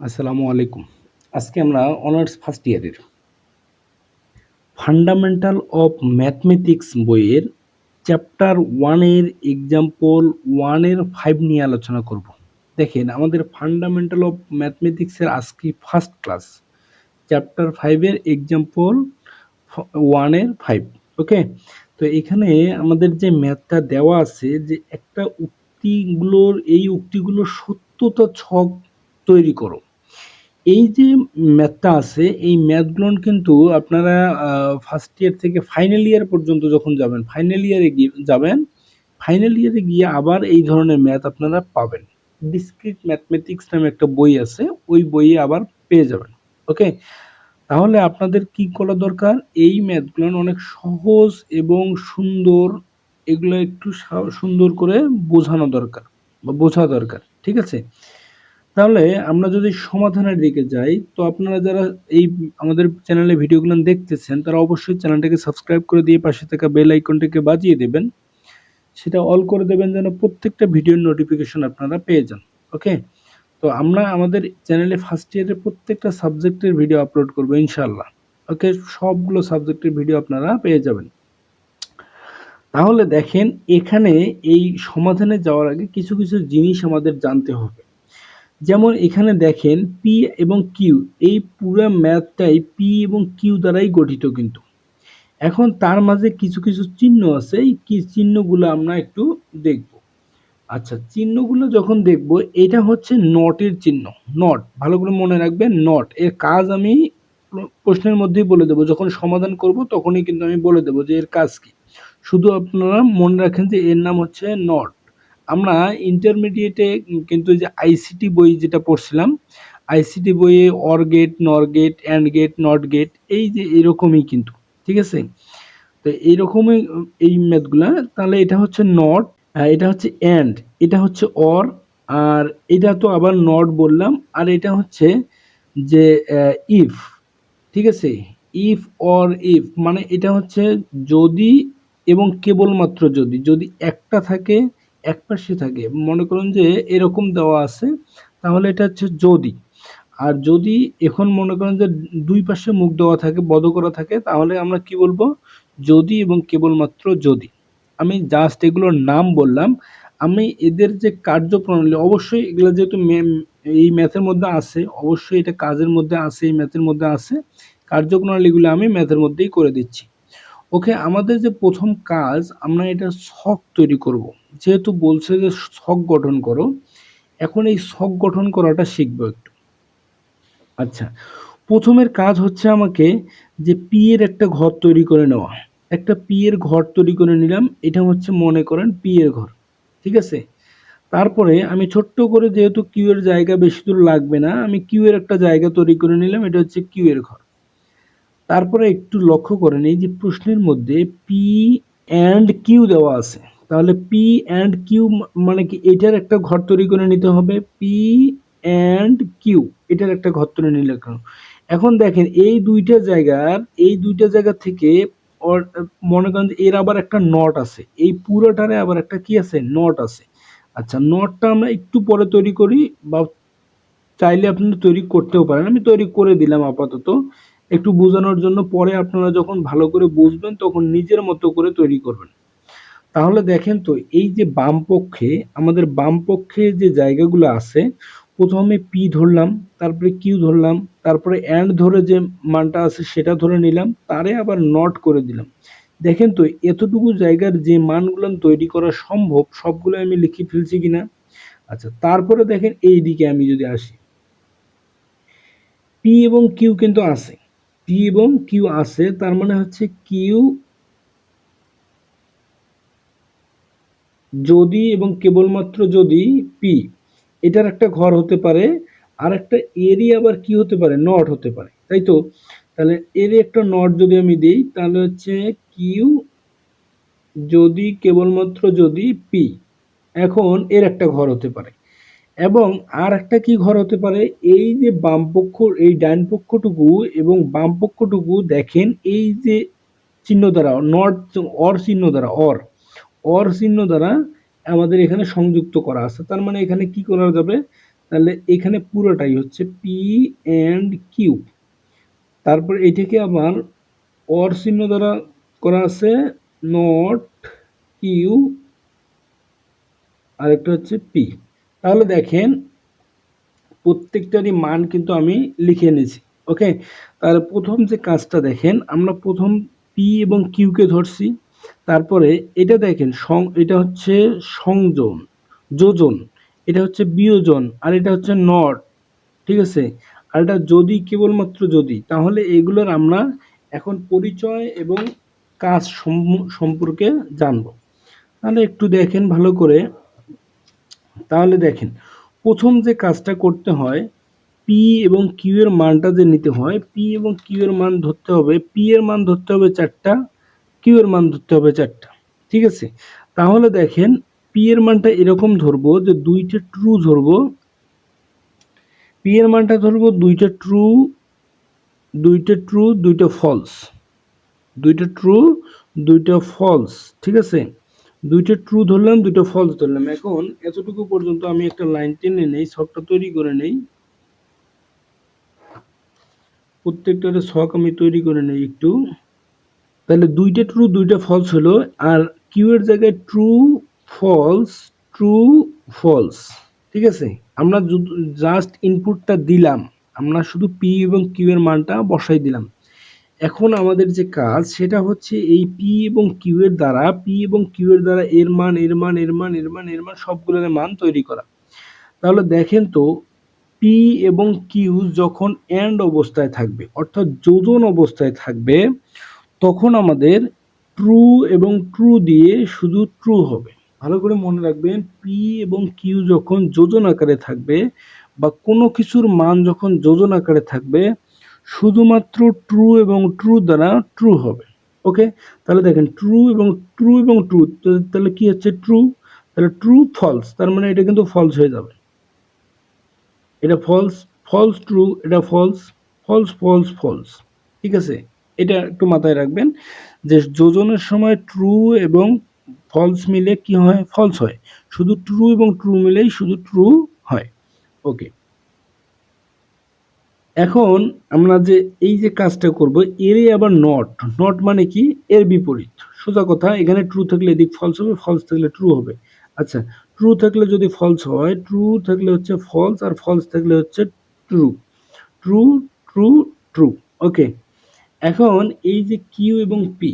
আসসালামু আলাইকুম। আজকে আমরা অনার্স ফার্স্ট ইয়ারের ফান্ডামেন্টাল অফ ম্যাথমেটিক্স বইয়ের চ্যাপ্টার 1 এর এক্সাম্পল 1 এর 5 নিয়ে আলোচনা করব। দেখেন আমাদের ফান্ডামেন্টাল অফ ম্যাথমেটিক্স এর আজকে ফার্স্ট ক্লাস। চ্যাপ্টার 5 এর এক্সাম্পল 1 এর 5। ওকে? তো এখানে আমাদের যে ম্যাথটা দেওয়া আছে যে একটা এই উক্তিগুলোর সত্যতা ছক তৈরি করো। এই যে ম্যাথটা আছে এই ম্যাথগুলো কিন্তু আপনারা ফার্স্ট ইয়ার থেকে ফাইনাল ইয়ার পর্যন্ত যখন যাবেন ফাইনাল ইয়ারে গিয়ে আবার এই ধরনের ম্যাথ আপনারা পাবেন। ডিসক্রিট ম্যাথমেটিক্স নামে একটা বই আছে, ওই বইয়ে আবার পেয়ে যাবেন। ওকে, তাহলে আপনাদের কি করা দরকার, এই ম্যাথগুলো অনেক সহজ এবং সুন্দর, এগুলো একটু সুন্দর করে বোঝানো দরকার বা বোঝা দরকার। ঠিক আছে, তাহলে আমরা যদি সমাধানের দিকে যাই, তো আপনারা যারা এই আমাদের চ্যানেলে ভিডিওগুলো দেখতেছেন তারা অবশ্যই চ্যানেলটাকে সাবস্ক্রাইব করে দিয়ে পাশে থাকা বেল আইকনটাকে বাজিয়ে দেবেন, সেটা অল করে দেবেন যেন প্রত্যেকটা ভিডিওর নোটিফিকেশন আপনারা পেয়ে যান। ওকে, তো আমরা আমাদের চ্যানেলে ফার্স্ট ইয়ারের প্রত্যেকটা সাবজেক্টের ভিডিও আপলোড করবো ইনশাআল্লাহ। ওকে, সবগুলো সাবজেক্টের ভিডিও আপনারা পেয়ে যাবেন। তাহলে দেখেন এখানে এই সমাধানে যাওয়ার আগে কিছু কিছু জিনিস আমাদের জানতে হবে। যেমন এখানে দেখেন পি এবং কিউ, এই পুরো ম্যাথটাই পি এবং কিউ দ্বারাই গঠিত। কিন্তু এখন তার মাঝে কিছু কিছু চিহ্ন আছে, এই কি চিহ্নগুলো আমরা একটু দেখব। আচ্ছা, চিহ্নগুলো যখন দেখব, এটা হচ্ছে নটের চিহ্ন। নট ভালো করে মনে রাখবেন, নট এর কাজ আমি প্রশ্নের মধ্যেই বলে দেবো, যখন সমাধান করব তখনই কিন্তু আমি বলে দেবো যে এর কাজ কি। শুধু আপনারা মনে রাখেন যে এর নাম হচ্ছে নট। আমরা ইন্টারমিডিয়েটে কিন্তু যে আইসিটি বই যেটা পড়ছিলাম, আইসিটি বইয়ে or gate, nor gate, and gate, not gate, এই যে এরকমই কিন্তু। ঠিক আছে, তো এইরকমই এই ম্যাথগুলা। তাহলে এটা হচ্ছে নট, এটা হচ্ছে অ্যান্ড, এটা হচ্ছে অর, আর এটা তো আবার নট বললাম, আর এটা হচ্ছে যে ইফ। ঠিক আছে, ইফ অর ইফ মানে এটা হচ্ছে যদি এবং কেবলমাত্র যদি, যদি একটা থাকে এক পাশে থাকে, মনে করুন যে এরকম দেওয়া আছে, তাহলে এটা হচ্ছে যদি। আর যদি এখন মনে করেন যে দুই পাশে মুখ দেওয়া থাকে, বন্ধ করা থাকে, তাহলে আমরা কি বলবো, যদি এবং কেবলমাত্র যদি। আমি জাস্ট এগুলোর নাম বললাম। আমি এদের যে কার্যপ্রণালী, অবশ্যই এগুলো যেহেতু এই ম্যাথের মধ্যে আছে, অবশ্যই এটা কাজের মধ্যে আছে, এই ম্যাথের মধ্যে আছে, কার্যপ্রণালীগুলো আমি ম্যাথের মধ্যেই করে দিচ্ছি। ওকে, আমাদের যে প্রথম কাজ, আমরা এটা ছক তৈরি করব। যেহেতু বলছে যে ছক গঠন করো, এখন এই ছক গঠন করাটা শিখবো একটু। আচ্ছা, প্রথমের কাজ হচ্ছে আমাকে যে পি এর একটা ঘর তৈরি করে নেওয়া। একটা পি এর ঘর তৈরি করে নিলাম, এটা হচ্ছে মনে করেন পি এর ঘর। ঠিক আছে, তারপরে আমি ছোট্ট করে, যেহেতু কিউ এর জায়গা বেশি দূর লাগবে না, আমি কিউ এর একটা জায়গা তৈরি করে নিলাম, এটা হচ্ছে কিউ এর ঘর। তারপরে একটু লক্ষ্য করেন এই যে প্রশ্নের মধ্যে পি অ্যান্ড কিউ দেওয়া আছে, তাহলে পি অ্যান্ড কিউ মানে কি, এটার একটা ঘর তৈরি করে নিতে হবে। পি অ্যান্ড কিউ, এটার একটা ঘর তৈরি নিলে কেন। এখন দেখেন এই দুইটা জায়গা থেকে মনে করেন এর আবার একটা নট আছে, এই পুরোটারে আবার একটা কি আছে, নট আছে। আচ্ছা, নটটা আমরা একটু পরে তৈরি করি, বা চাইলে আপনি তৈরি করতেও পারেন, আমি তৈরি করে দিলাম আপাতত একটু বোঝানোর জন্য। পরে আপনারা যখন ভালো করে বুঝবেন তখন নিজের মতো করে তৈরি করবেন। তাহলে দেখেন তো, এই যে বাম পক্ষে, আমাদের বাম পক্ষে যে জায়গাগুলো আছে, প্রথমে পি ধরলাম, তারপরে কিউ ধরলাম, তারপরে অ্যান্ড ধরে যে মানটা আছে সেটা ধরে নিলাম, তারে আবার নট করে দিলাম। দেখেন তো এতটুকু জায়গার যে মানগুলো তৈরি করা সম্ভব সবগুলো আমি লিখে ফেলছি কিনা। আচ্ছা, তারপরে দেখেন এই দিকে আমি যদি আসি, পি এবং কিউ কিন্তু আছে, পি এবং কিউ আছে, তার মানে হচ্ছে কিউ যদি এবং কেবলমাত্র যদি পি, এটার একটা ঘর হতে পারে, আর একটা এরই আবার কি হতে পারে, নট হতে পারে, তাই তো। তাহলে এরই একটা নট যদি আমি দিই, তাহলে হচ্ছে কিউ যদি কেবলমাত্র যদি পি, এখন এর একটা ঘর হতে পারে। এবং আর একটা কি ঘর হতে পারে, এই যে বাম পক্ষ, এই ডান পক্ষটুকু এবং বাম পক্ষটুকু দেখেন এই যে চিহ্ন দ্বারা, নট অর চিহ্ন দ্বারা, অর চিহ্ন দ্বারা আমাদের এখানে সংযুক্ত করা আছে। তার মানে এখানে কি করা যাবে, তাহলে এখানে পুরোটাই হচ্ছে পি এন্ড কিউ। তারপর এটাকে আবার অর চিহ্ন দ্বারা করা আছে, নট কিউ, আর একটা হচ্ছে পি। তাহলে দেখেন প্রত্যেকটারই মান কিন্তু আমি লিখে নিয়েছি। ওকে, তাহলে প্রথম যে কাজটা দেখেন, আমরা প্রথম পি এবং কিউ কে ধরছি। তারপরে এটা দেখেন এটা হচ্ছে সংযোজন, যোজন, এটা হচ্ছে বিয়োজন, আর এটা হচ্ছে নট। ঠিক আছে, আর এটা যদি, কেবলমাত্র যদি, তাহলে এগুলোর আমরা এখন পরিচয় এবং কাজ সম্পর্কে জানবো। তাহলে একটু দেখেন ভালো করে। তাহলে দেখেন প্রথম যে কাজটা করতে হয়, পি এবং কিউ এর মানটা যে নিতে হয়, পি এবং কিউ এর মান ধরতে হবে, পি এর মান ধরতে হবে 4টা, কিউ এর মান ধরতে হবে 4টা। ঠিক আছে, তাহলে দেখেন পি এর মানটা এরকম ধরবো যে দুইটা ট্রু ধরবো, পি এর মানটা ধরবো দুইটা ট্রু, দুইটা ট্রু, দুইটা ফলস, দুইটা ট্রু, দুইটা ফলস। ঠিক আছে, দুইটা ট্রু ধরলাম, দুইটা ফলস ধরলাম। এখন এতটুকু পর্যন্ত আমি একটা লাইন টেনে নেই, ছকটা তৈরি করে নেই, প্রত্যেকটার ছক আমি তৈরি করে নেই একটু। তাহলে দুইটা ট্রু দুইটা ফলস হলো, আর কিউ এর জায়গায় ট্রু ফলস, ট্রু ফলস। ঠিক আছে, আমরা জাস্ট ইনপুটটা দিলাম, আমরা শুধু পি এবং কিউ এর মানটা বসাই দিলাম। এখন আমাদের যে কাজ সেটা হচ্ছে এই পি এবং কিউ এর দ্বারা, পি এবং কিউ এর দ্বারা এর মান, এর মান, এর মান, এর মান, এর মান, সবগুলোর মান তৈরি করা। তাহলে দেখেন তো, পি এবং কিউ যখন এন্ড অবস্থায় থাকবে, অর্থাৎ যোজন অবস্থায় থাকবে, তখন আমাদের ট্রু এবং ট্রু দিয়ে শুধু ট্রু হবে। ভালো করে মনে রাখবেন, পি এবং কিউ যখন যোজন আকারে থাকবে, বা কোনো কিছুর মান যখন যোজন আকারে থাকবে, শুধুমাত্র ট্রু এবং ট্রু দ্বারা ট্রু হবে। ওকে, তাহলে দেখেন ট্রু এবং ট্রু এবং ট্রু, তাহলে কি হচ্ছে ট্রু, তাহলে ট্রু ফলস, তার মানে এটা কিন্তু ফলস হয়ে যাবে, এটা ফলস, ফলস ট্রু, এটা ফলস, ফলস ফলস ফলস। ঠিক আছে, এটা একটু মাথায় রাখবেন যে যোজনের সময় ট্রু এবং ফলস মিলে কি হয়, ফলস হয়, শুধু ট্রু এবং ট্রু মিলেই শুধু ট্রু হয়। ওকে, এখন আমরা যে এই যে কাজটা করব, এর আবার নট, নট মানে কি, এর বিপরীত। সোজা কথা, এখানে ট্রু থাকলে এদিক ফলস হবে, ফলস থাকলে ট্রু হবে। আচ্ছা, ট্রু থাকলে যদি ফলস হয়, ট্রু থাকলে হচ্ছে ফলস, আর ফলস থাকলে হচ্ছে ট্রু, ট্রু, ট্রু, ট্রু। ওকে, এখন এই যে কিউ এবং পি,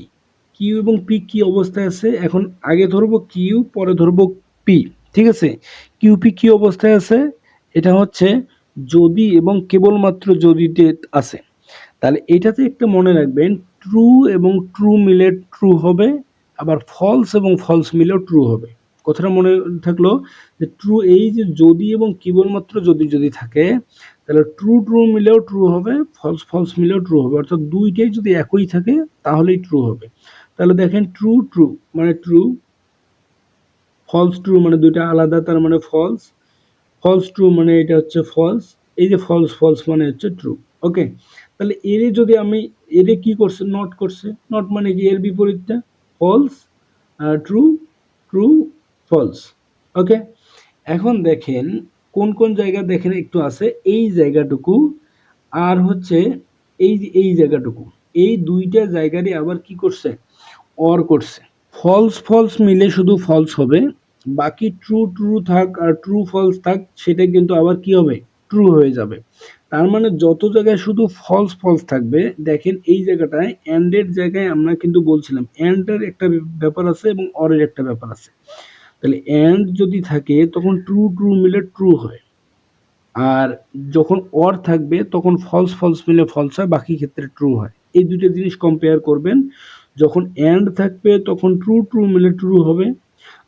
কিউ এবং পি কি অবস্থায় আছে, এখন আগে ধরবো কিউ, পরে ধরবো পি। ঠিক আছে, কিউ পি কি অবস্থায় আছে, এটা হচ্ছে যদি এবং কেবলমাত্র যদিতে আছে। তাহলে এটাতে একটা মনে রাখবেন, ট্রু এবং ট্রু মিলে ট্রু হবে, আবার ফলস এবং ফলস মিলেও ট্রু হবে। কথাটা মনে থাকলো যে ট্রু, এই যে যদি এবং কেবলমাত্র যদি যদি থাকে, তাহলে ট্রু ট্রু মিলেও ট্রু হবে, ফলস ফলস মিলেও ট্রু হবে, অর্থাৎ দুইটাই যদি একই থাকে তাহলেই ট্রু হবে। তাহলে দেখেন ট্রু ট্রু মানে ট্রু, ফলস ট্রু মানে দুইটা আলাদা, তার মানে ফলস, ফলস ট্রু মানে এটা হচ্ছে ফলস, এই যে ফলস ফলস মানে হচ্ছে ট্রু। ওকে, তাহলে এর যদি আমি, এর কি করছে, নট করছে, নট মানে কি, এর বিপরীতটা ফলস, ট্রু, ট্রু, ফলস। ওকে, এখন দেখেন কোন কোন জায়গা দেখেন একটু আছে, এই জায়গাটুকু, আর হচ্ছে এই যে এই জায়গাটুকু, এই দুইটা জায়গারই আবার কি করছে, অর করছে। ফলস ফলস মিলে শুধু ফলস হবে, বাকি ট্রু ট্রু থাক আর ট্রু ফলস থাক, সেটা কিন্তু আবার কি হবে, ট্রু হয়ে যাবে। তার মানে যত জায়গায় শুধু ফলস ফলস থাকবে, দেখেন এই জায়গাটায় এন্ড এর জায়গায় আমরা কিন্তু বলছিলাম এন্ড এর একটা ব্যাপার আছে এবং অর এর একটা ব্যাপার আছে। তাহলে এন্ড যদি থাকে তখন ট্রু ট্রু মিলে ট্রু হয়, আর যখন অর থাকবে তখন ফলস ফলস মিলে ফলস হয়, বাকি ক্ষেত্রে ট্রু হয়। এই দুটো জিনিস কম্পেয়ার করবেন, যখন এন্ড থাকবে তখন ট্রু ট্রু মিলে ট্রু হবে,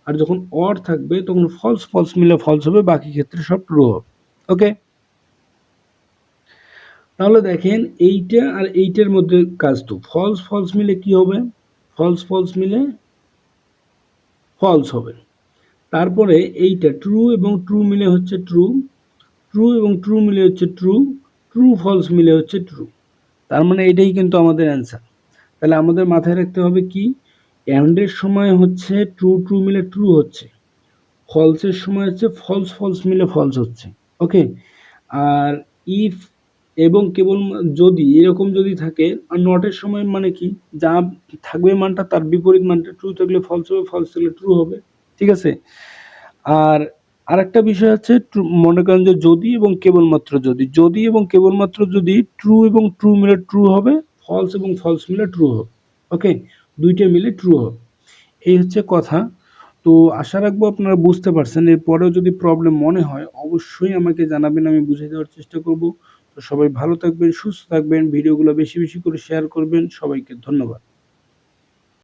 আর যখন অর থাকবে তখন ফলস ফলস মিলে ফলস হবে, বাকি ক্ষেত্রে সব ট্রু হবে। ওকে, তাহলে দেখেন এইটা আর এইটার মধ্যে কাজ, তো ফলস ফলস মিলে কি হবে, ফলস ফলস মিলে ফলস হবে। তারপরে এইটা ট্রু এবং ট্রু মিলে হচ্ছে ট্রু, ট্রু এবং ট্রু মিলে হচ্ছে ট্রু, ট্রু ফলস মিলে হচ্ছে ট্রু। তার মানে এটাই কিন্তু আমাদের অ্যান্সার। তাহলে আমাদের মাথায় রাখতে হবে কি, এন্ড এর সময় হচ্ছে ট্রু ট্রু মিলে ট্রু হচ্ছে, ফলস এর সময় হচ্ছে ফলস ফলস মিলে ফলস হচ্ছে। ওকে? আর ইফ এবং কেবল যদি এরকম যদি থাকে, আর নট এর সময় মানে কি? যা থাকবে মানটা তার বিপরীত মানটা ট্রু থাকলে ফলস হবে, ফলস থাকলে ট্রু হবে। ঠিক আছে? আর আরেকটা বিষয় হচ্ছে মনে করেন যে যদি এবং কেবলমাত্র যদি। যদি এবং কেবলমাত্র যদি ট্রু এবং ট্রু মিলে ট্রু হবে, ফলস এবং ফলস মিলে ট্রু হবে। ওকে? ২ টা মিলে ট্রু হবে। এই হচ্ছে কথা। তো আশা রাখবো আপনারা বুঝতে পারছেন। এরপরেও যদি প্রবলেম মনে হয় অবশ্যই আমাকে জানাবেন, আমি বুঝিয়ে দেওয়ার চেষ্টা করব। তো সবাই ভালো থাকবেন, সুস্থ থাকবেন। ভিডিওগুলো বেশি, বেশি করে শেয়ার করবেন। সবাইকে ধন্যবাদ।